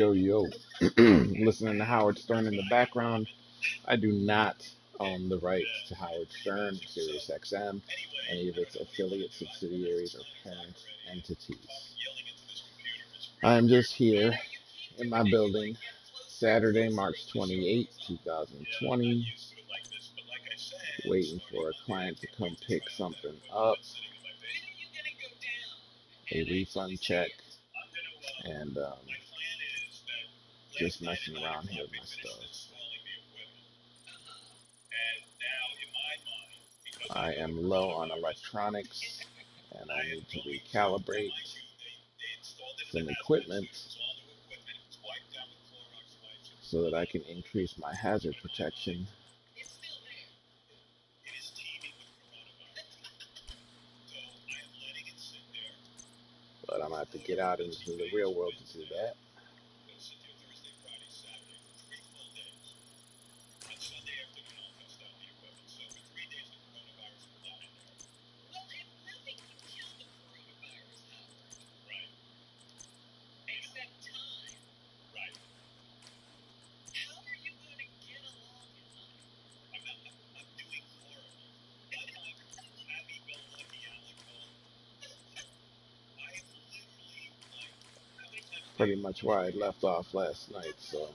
Yo, yo. Listening to Howard Stern in the background. I do not own the rights to Howard Stern, Sirius XM, any of its affiliate subsidiaries or parent entities. I am just here in my building, Saturday, March 28th, 2020, waiting for a client to come pick something up, a refund check, and just messing around here with my stuff. I am low on electronics and I need to recalibrate some equipment so that I can increase my hazard protection. But I'm gonna have to get out into the real world to do that. Pretty much where I left off last night, so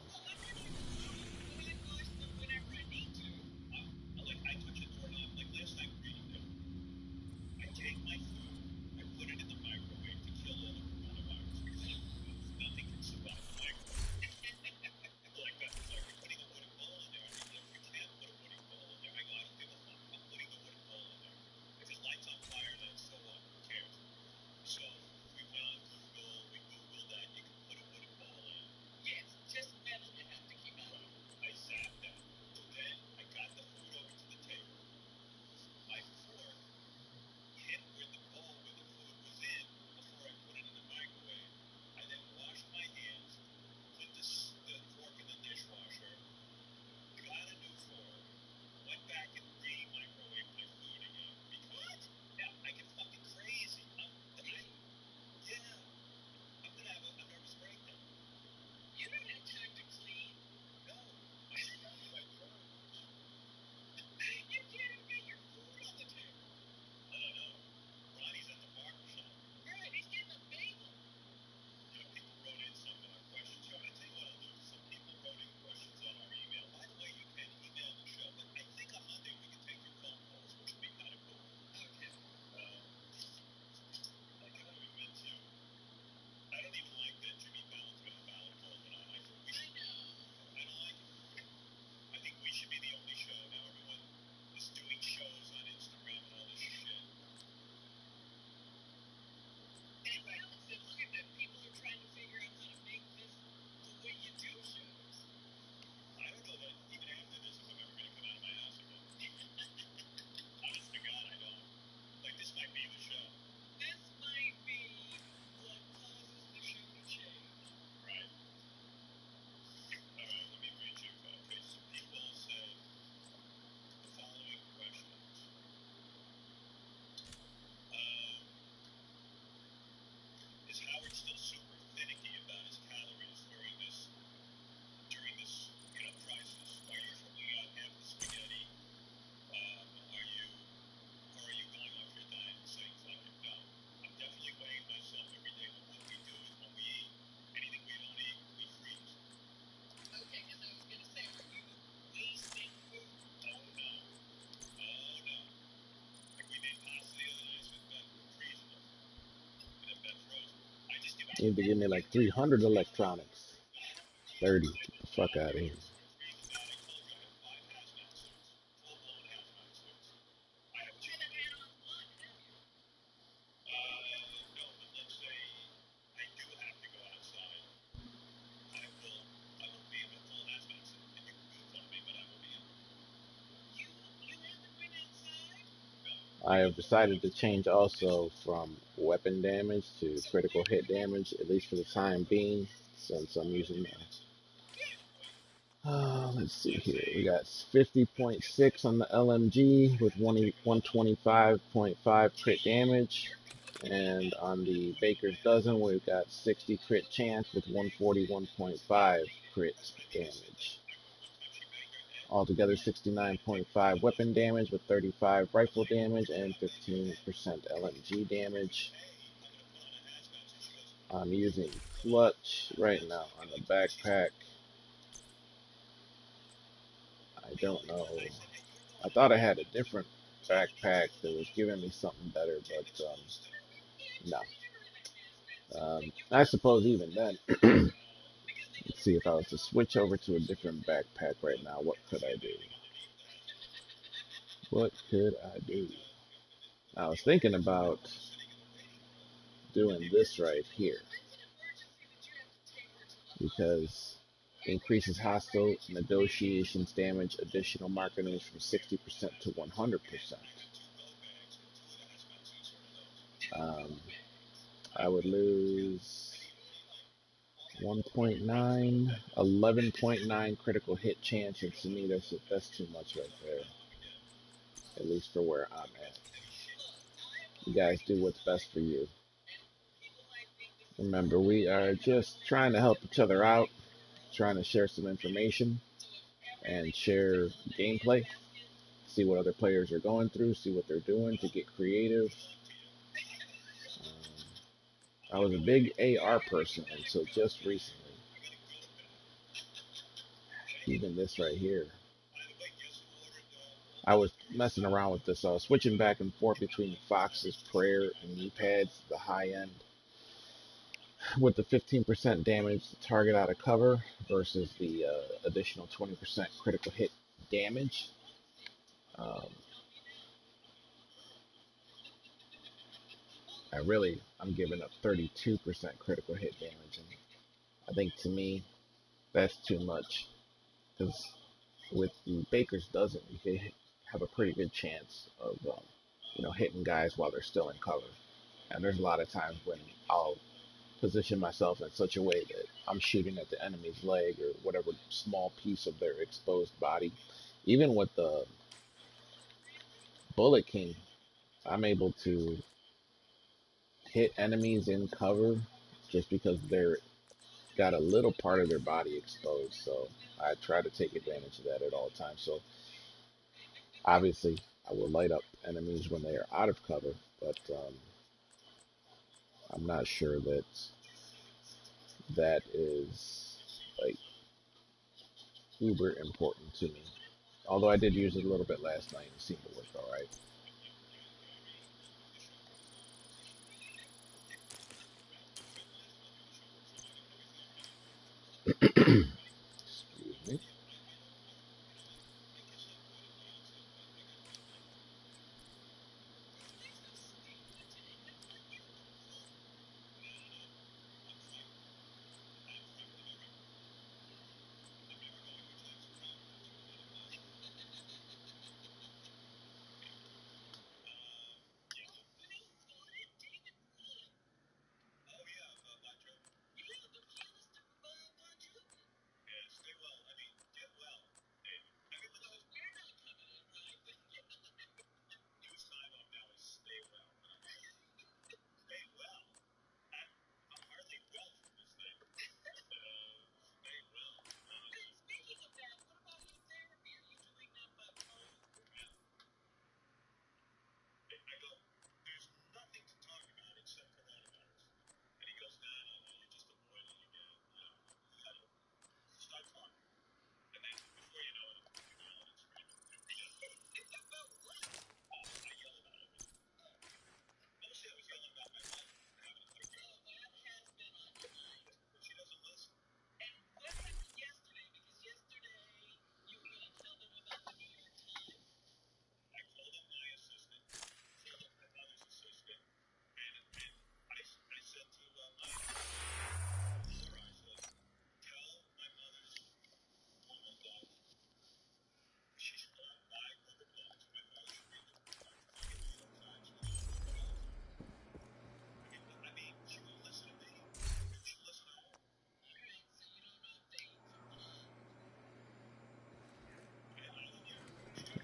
you need to give me like 300 electronics. 30. Get the fuck out of here. I have decided to change also from weapon damage to critical hit damage, at least for the time being, since I'm using the let's see here. We got 50.6 on the LMG with 125.5 crit damage. And on the Baker's dozen, we've got 60 crit chance with 141.5 crit damage. Altogether 69.5 weapon damage with 35 rifle damage and 15% LMG damage. I'm using clutch right now on the backpack. I don't know. I thought I had a different backpack that was giving me something better, but no. I suppose even then, let's see if I was to switch over to a different backpack right now, what could I do? What could I do? I was thinking about doing this right here because it increases hostile negotiations damage additional markers from 60% to 100%. Um, I would lose 1.9, 11.9 critical hit chance, and to me that's too much right there, at least for where I'm at. You guys do what's best for you. Remember, we are just trying to help each other out, trying to share some information and share gameplay, see what other players are going through, see what they're doing to get creative. I was a big AR person until just recently. Even this right here. I was messing around with this, switching back and forth between Fox's Prayer and knee pads, the high end, with the 15% damage to target out of cover versus the additional 20% critical hit damage. Um, I'm giving up 32% critical hit damage, and I think to me that's too much because with the Baker's dozen, you can have a pretty good chance of hitting guys while they're still in cover. And there's a lot of times when I'll position myself in such a way that I'm shooting at the enemy's leg or whatever small piece of their exposed body. Even with the Bullet King, I'm able to hit enemies in cover just because they're got a little part of their body exposed. So I try to take advantage of that at all times. So obviously I will light up enemies when they are out of cover, but I'm not sure that that is like uber important to me. Although I did use it a little bit last night and it seemed to work all right. Excuse me.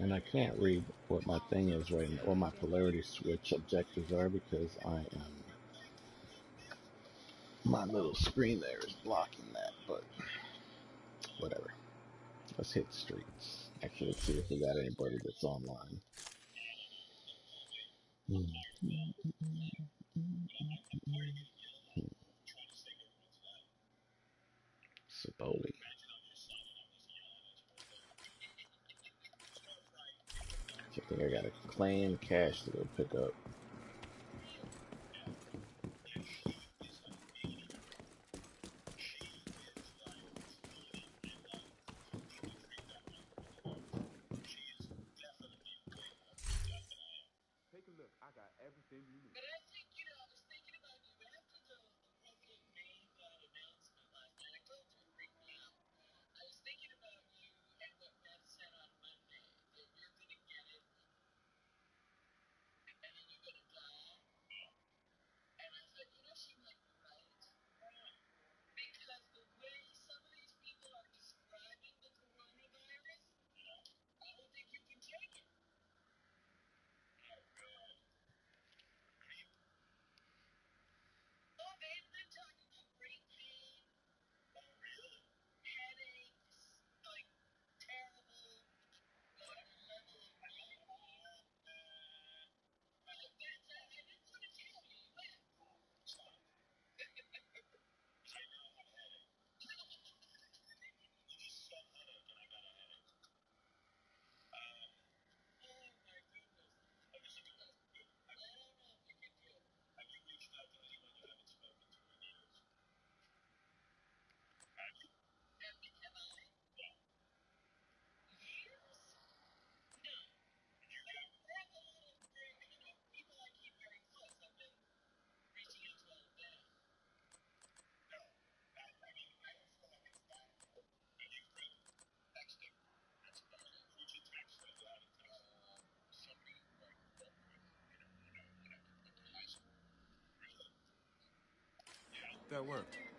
And I can't read what my thing is right now, what my polarity switch objectives are because my little screen there is blocking that, but whatever. Let's hit streets. Actually, let's see if we got anybody that's online. Hmm. Saboli. I think I got a claim cash to go pick up. That worked.